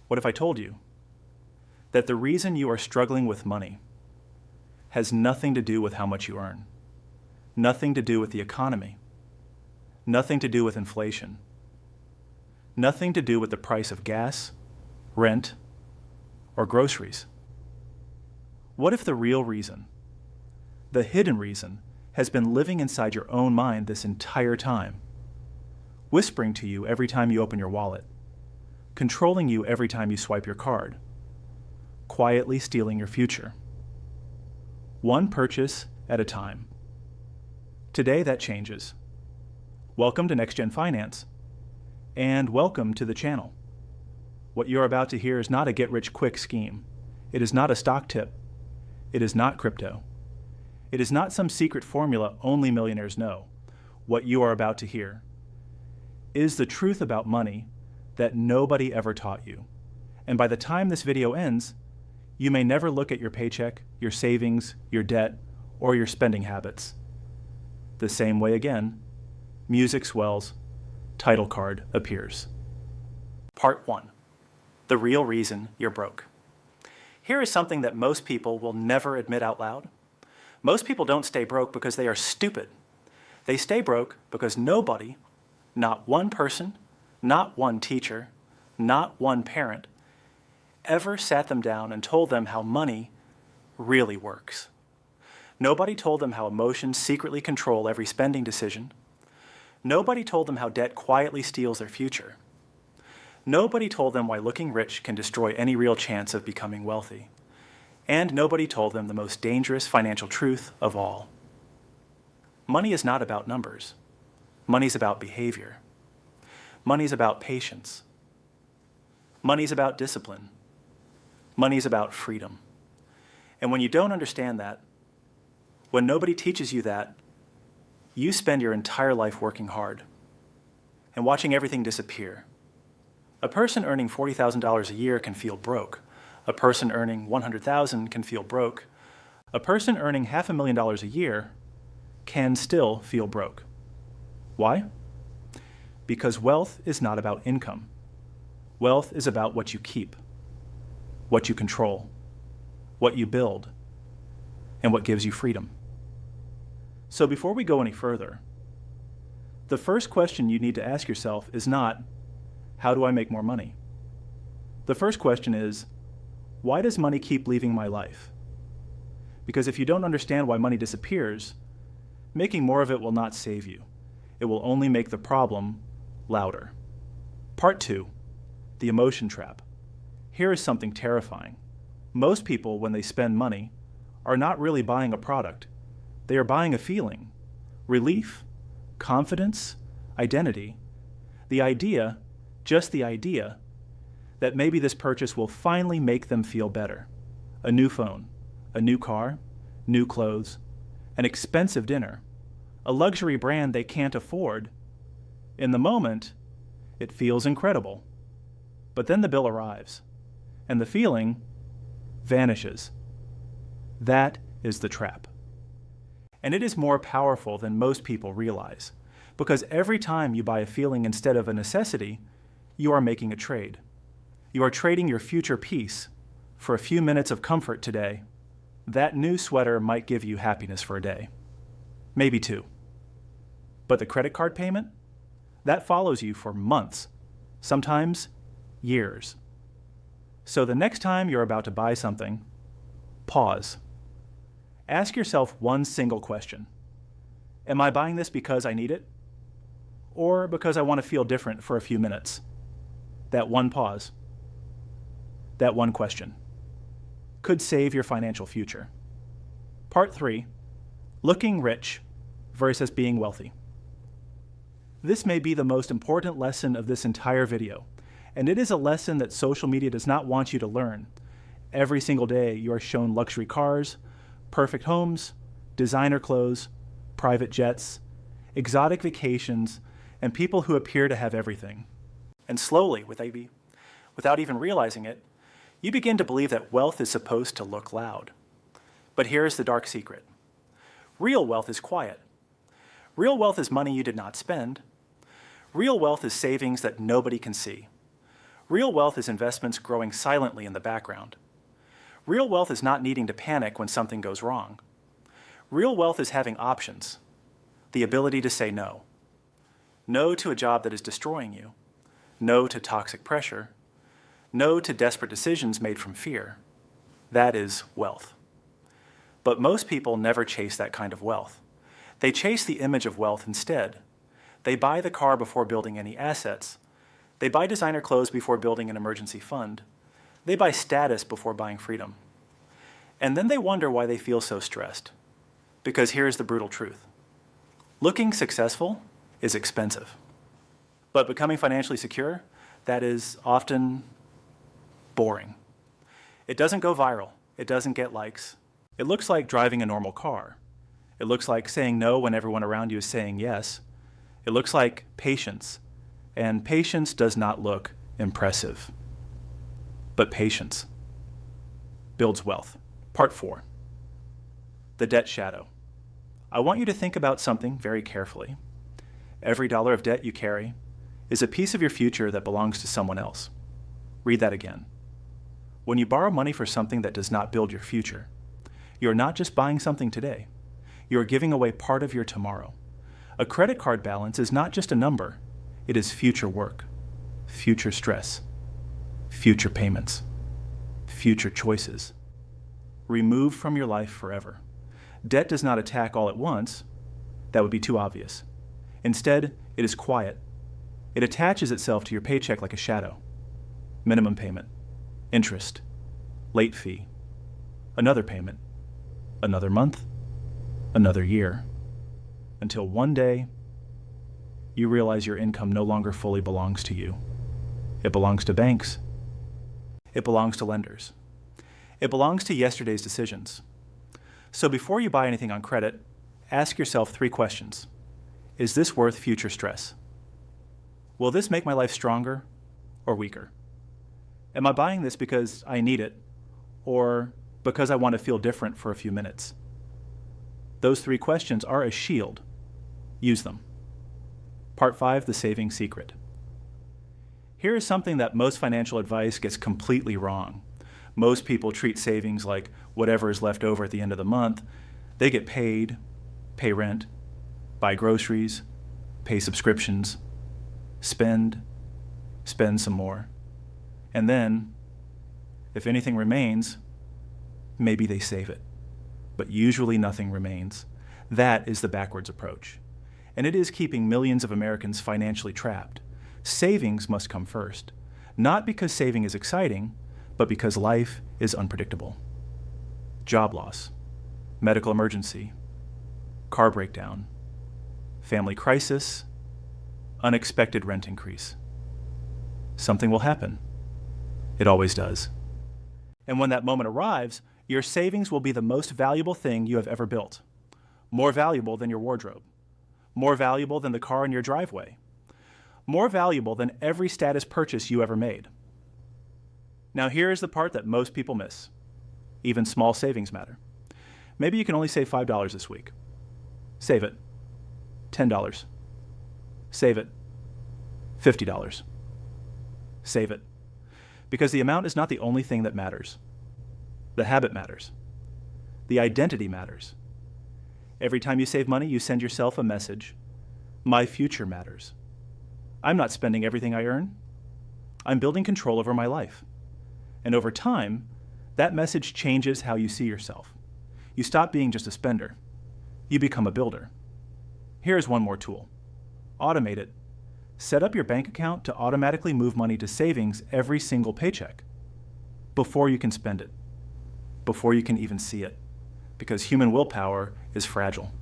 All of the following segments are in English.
What if I told you that the reason you are struggling with money has nothing to do with how much you earn, nothing to do with the economy, nothing to do with inflation, nothing to do with the price of gas, rent, or groceries? What if the real reason, the hidden reason, has been living inside your own mind this entire time, whispering to you every time you open your wallet, controlling you every time you swipe your card, quietly stealing your future? One purchase at a time. Today that changes. Welcome to NextGenFinance, and welcome to the channel. What you're about to hear is not a get-rich-quick scheme. It is not a stock tip. It is not crypto. It is not some secret formula only millionaires know. What you are about to hear is the truth about money that nobody ever taught you. And by the time this video ends, you may never look at your paycheck, your savings, your debt, or your spending habits. The same way again, music swells, title card appears. Part 1. The real reason you're broke. Here is something that most people will never admit out loud. Most people don't stay broke because they are stupid. They stay broke because nobody, not one person, not one teacher, not one parent, ever sat them down and told them how money really works. Nobody told them how emotions secretly control every spending decision. Nobody told them how debt quietly steals their future. Nobody told them why looking rich can destroy any real chance of becoming wealthy. And nobody told them the most dangerous financial truth of all. Money is not about numbers. Money's about behavior. Money's about patience. Money's about discipline. Money's about freedom. And when you don't understand that, when nobody teaches you that, you spend your entire life working hard and watching everything disappear. A person earning $40,000 a year can feel broke. A person earning $100,000 can feel broke. A person earning $500,000 a year can still feel broke. Why? Because wealth is not about income. Wealth is about what you keep, what you control, what you build, and what gives you freedom. So before we go any further, the first question you need to ask yourself is not, how do I make more money? The first question is, why does money keep leaving my life? Because if you don't understand why money disappears, making more of it will not save you. It will only make the problem louder. Part 2, the emotion trap. Here is something terrifying. Most people, when they spend money, are not really buying a product. They are buying a feeling, relief, confidence, identity, the idea, just the idea, that maybe this purchase will finally make them feel better. A new phone, a new car, new clothes, an expensive dinner, a luxury brand they can't afford. In the moment, it feels incredible. But then the bill arrives, and the feeling vanishes. That is the trap. And it is more powerful than most people realize, because every time you buy a feeling instead of a necessity, you are making a trade. You are trading your future peace for a few minutes of comfort today. That new sweater might give you happiness for a day, maybe 2. But the credit card payment, that follows you for months, sometimes years. So the next time you're about to buy something, pause. Ask yourself one single question. Am I buying this because I need it? Or because I want to feel different for a few minutes? That one pause, that one question, could save your financial future. Part 3, looking rich versus being wealthy. This may be the most important lesson of this entire video, and it is a lesson that social media does not want you to learn. Every single day you are shown luxury cars, perfect homes, designer clothes, private jets, exotic vacations, and people who appear to have everything. And slowly, without even realizing it, you begin to believe that wealth is supposed to look loud. But here is the dark secret. Real wealth is quiet. Real wealth is money you did not spend. Real wealth is savings that nobody can see. Real wealth is investments growing silently in the background. Real wealth is not needing to panic when something goes wrong. Real wealth is having options, the ability to say no. No to a job that is destroying you. No to toxic pressure. No to desperate decisions made from fear. That is wealth. But most people never chase that kind of wealth. They chase the image of wealth instead. They buy the car before building any assets. They buy designer clothes before building an emergency fund. They buy status before buying freedom. And then they wonder why they feel so stressed. Because here's the brutal truth. Looking successful is expensive. But becoming financially secure, that is often boring. It doesn't go viral. It doesn't get likes. It looks like driving a normal car. It looks like saying no when everyone around you is saying yes. It looks like patience. And patience does not look impressive. But patience builds wealth. Part 4. The debt shadow. I want you to think about something very carefully. Every dollar of debt you carry is a piece of your future that belongs to someone else. Read that again. When you borrow money for something that does not build your future, you are not just buying something today. You are giving away part of your tomorrow. A credit card balance is not just a number. It is future work, future stress, future payments, future choices, removed from your life forever. Debt does not attack all at once. That would be too obvious. Instead, it is quiet. It attaches itself to your paycheck like a shadow. Minimum payment, interest, late fee, another payment, another month, another year, until one day you realize your income no longer fully belongs to you. It belongs to banks. It belongs to lenders. It belongs to yesterday's decisions. So before you buy anything on credit, ask yourself 3 questions. Is this worth future stress? Will this make my life stronger or weaker? Am I buying this because I need it or because I want to feel different for a few minutes? Those 3 questions are a shield. Use them. Part 5, the saving secret. Here is something that most financial advice gets completely wrong. Most people treat savings like whatever is left over at the end of the month. They get paid, pay rent, buy groceries, pay subscriptions, spend some more. And then, if anything remains, maybe they save it. But usually nothing remains. That is the backwards approach. And it is keeping millions of Americans financially trapped. Savings must come first, not because saving is exciting, but because life is unpredictable. Job loss, medical emergency, car breakdown, family crisis, unexpected rent increase. Something will happen. It always does. And when that moment arrives, your savings will be the most valuable thing you have ever built. More valuable than your wardrobe. More valuable than the car in your driveway. More valuable than every status purchase you ever made. Now here is the part that most people miss. Even small savings matter. Maybe you can only save $5 this week. Save it. $10. Save it. $50. Save it. Because the amount is not the only thing that matters. The habit matters. The identity matters. Every time you save money, you send yourself a message. My future matters. I'm not spending everything I earn. I'm building control over my life. And over time, that message changes how you see yourself. You stop being just a spender. You become a builder. Here's one more tool. Automate it. Set up your bank account to automatically move money to savings every single paycheck. Before you can spend it. Before you can even see it. Because human willpower is fragile.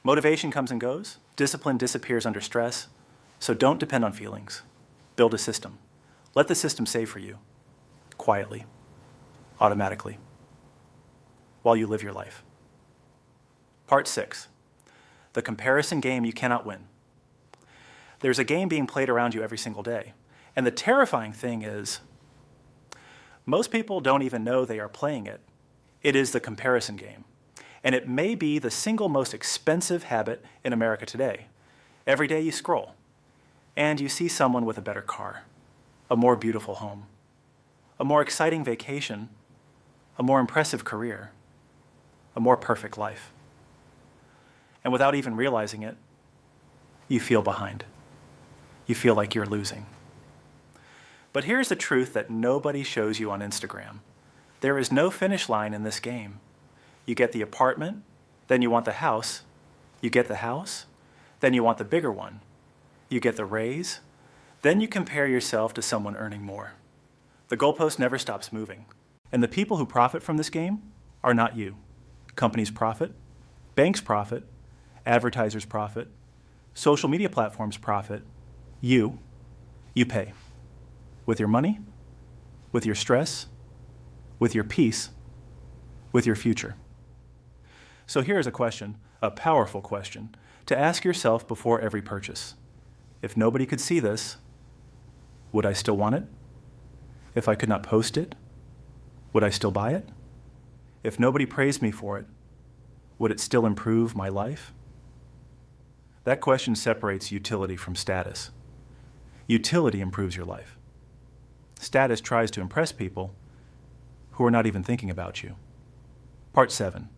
Motivation comes and goes. Discipline disappears under stress. So don't depend on feelings. Build a system. Let the system save for you. Quietly. Automatically. While you live your life. Part 6. The comparison game you cannot win. There's a game being played around you every single day. And the terrifying thing is, most people don't even know they are playing it. It is the comparison game. And it may be the single most expensive habit in America today. Every day you scroll, and you see someone with a better car, a more beautiful home, a more exciting vacation, a more impressive career, a more perfect life. And without even realizing it, you feel behind. You feel like you're losing. But here's the truth that nobody shows you on Instagram. There is no finish line in this game. You get the apartment, then you want the house. You get the house, then you want the bigger one. You get the raise, then you compare yourself to someone earning more. The goalpost never stops moving. And the people who profit from this game are not you. Companies profit, banks profit, advertisers profit, social media platforms profit. You pay. With your money, with your stress, with your peace, with your future. So here's a question, a powerful question, to ask yourself before every purchase. If nobody could see this, would I still want it? If I could not post it, would I still buy it? If nobody praised me for it, would it still improve my life? That question separates utility from status. Utility improves your life. Status tries to impress people who are not even thinking about you. Part 7.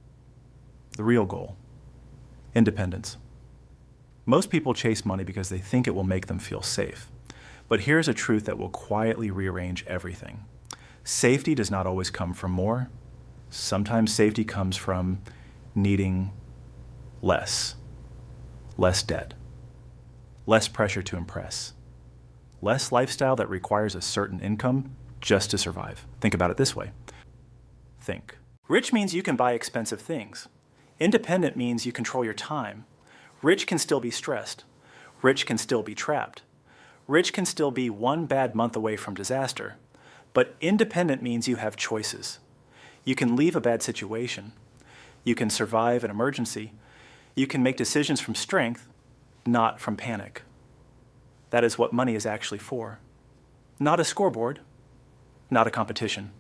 The real goal. Independence. Most people chase money because they think it will make them feel safe. But here's a truth that will quietly rearrange everything. Safety does not always come from more. Sometimes safety comes from needing less. Less debt. Less pressure to impress. Less lifestyle that requires a certain income just to survive. Think about it this way. Think. Rich means you can buy expensive things. Independent means you control your time. Rich can still be stressed. Rich can still be trapped. Rich can still be one bad month away from disaster. But independent means you have choices. You can leave a bad situation. You can survive an emergency. You can make decisions from strength, not from panic. That is what money is actually for. Not a scoreboard, not a competition.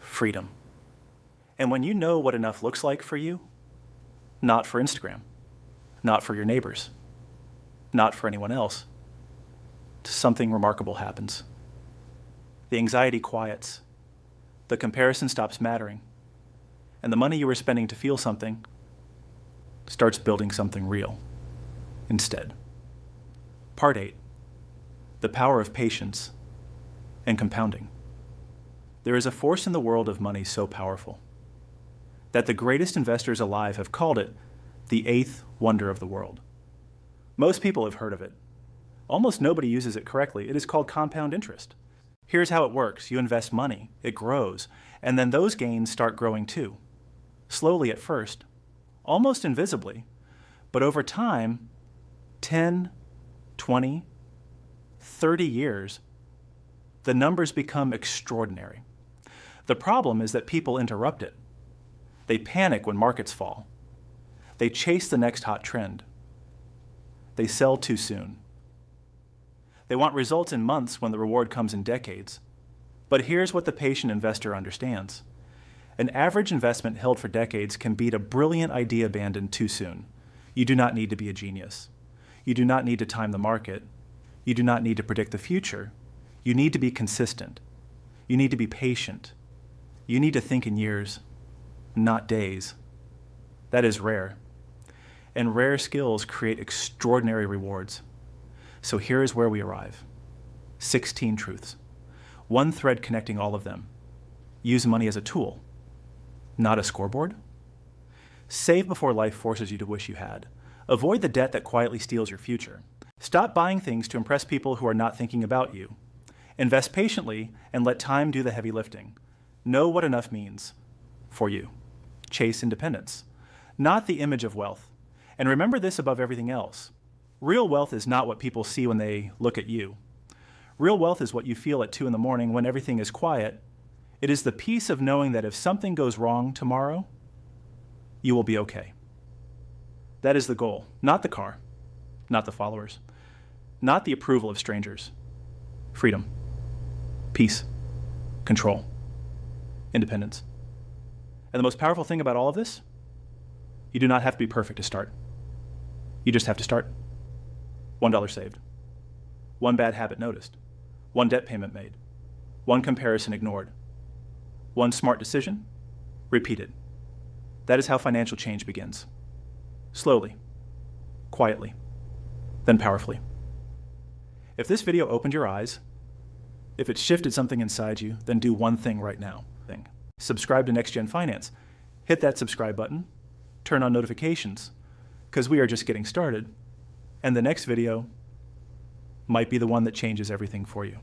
Freedom. And when you know what enough looks like for you, not for Instagram, not for your neighbors, not for anyone else, something remarkable happens. The anxiety quiets, the comparison stops mattering, and the money you were spending to feel something starts building something real instead. Part 8. The power of patience and compounding. There is a force in the world of money so powerful that the greatest investors alive have called it the 8th wonder of the world. Most people have heard of it. Almost nobody uses it correctly. It is called compound interest. Here's how it works. You invest money, it grows, and then those gains start growing too. Slowly at first, almost invisibly, but over time, 10, 20, 30 years, the numbers become extraordinary. The problem is that people interrupt it. They panic when markets fall. They chase the next hot trend. They sell too soon. They want results in months when the reward comes in decades. But here's what the patient investor understands. An average investment held for decades can beat a brilliant idea abandoned too soon. You do not need to be a genius. You do not need to time the market. You do not need to predict the future. You need to be consistent. You need to be patient. You need to think in years, not days. That is rare. And rare skills create extraordinary rewards. So here is where we arrive. 16 truths. One thread connecting all of them. Use money as a tool, not a scoreboard. Save before life forces you to wish you had. Avoid the debt that quietly steals your future. Stop buying things to impress people who are not thinking about you. Invest patiently and let time do the heavy lifting. Know what enough means for you. Chase independence, not the image of wealth. And remember this above everything else. Real wealth is not what people see when they look at you. Real wealth is what you feel at 2 in the morning when everything is quiet. It is the peace of knowing that if something goes wrong tomorrow, you will be okay. That is the goal, not the car, not the followers, not the approval of strangers. Freedom, peace, control, independence. And the most powerful thing about all of this, you do not have to be perfect to start. You just have to start. $1 saved. One bad habit noticed. One debt payment made. One comparison ignored. One smart decision repeated. That is how financial change begins. Slowly, quietly, then powerfully. If this video opened your eyes, if it shifted something inside you, then do one thing right now. Subscribe to NextGenFinance. Hit that subscribe button, turn on notifications, because we are just getting started, and the next video might be the one that changes everything for you.